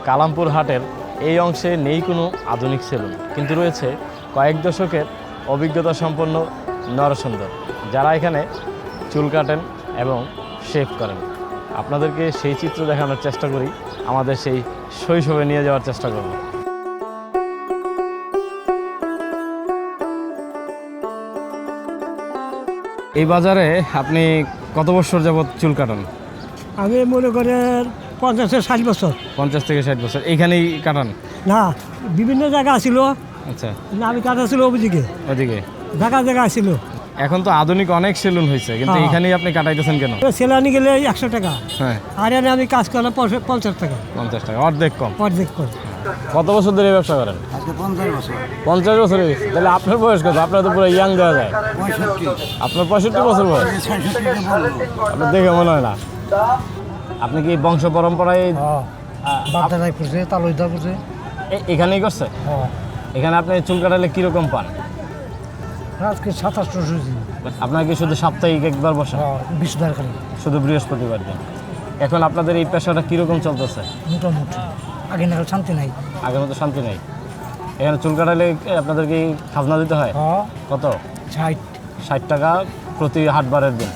কালামপুর হাটের এই অংশে নেই কোনো আধুনিক সেলুন, কিন্তু রয়েছে কয়েক দশকের অভিজ্ঞতা সম্পন্ন নরসুন্দর, যারা এখানে চুল কাটেন এবং শেভ করেন। আপনাদেরকে সেই চিত্র দেখানোর চেষ্টা করি, আমাদের সেই শৈশবে নিয়ে যাওয়ার চেষ্টা করব। এই বাজারে আপনি কত বছর যাবত চুল কাটান? আমি মনে করেন 50-60 বছর। 50 থেকে 60 বছর এইখানেই কাটান? না, বিভিন্ন জায়গা ছিল, আচ্ছা, আমি কাটা ছিল ওদিকে, ওদিকে জায়গা ছিল। এখন তো আধুনিক অনেক সেলুন হয়েছে, কিন্তু হ্যাঁ। এখানেই আপনি কাটাইতেছেন কেন? সেলানি গেলে 100 টাকা, হ্যাঁ, আর এনে আমি কাজ করলাম 50 টাকা, 50 টাকা, অর্ধেক কম। অর্ধেক করে। কত বছর ধরে এই ব্যবসা করেন? আজকে 50 বছর। 50 বছর হয়ে গেছে। তাহলে আপনার বয়স কত? আপনার তো পুরো ইয়াং দেওয়া যায়। 65। আপনার 65 বছর বয়স? আপনার দেখে মনে হয় না। আপনি কি বংশ পরম্পরায় বাপদাদাই করছে, তালুইদা করছে। এখানেই করছে? এখানে আপনি চুল কাটালে কিরকম পান? আজকে 27 দিন। আপনার কি শুধু সাপ্তাহিক একবার বসে? 20 টাকা শুধু বৃহস্পতিবার দিন? এখন আপনাদের এই পেশাটা কিরকম চলতেছে? মোটামুটি। আগে না শান্তি নাই। আগের মতো শান্তি নেই। এখানে চুল কাটালে আপনাদের কি খাজনা দিতে হয়? কত? 60। 60 টাকা প্রতি হাটবারের দিন।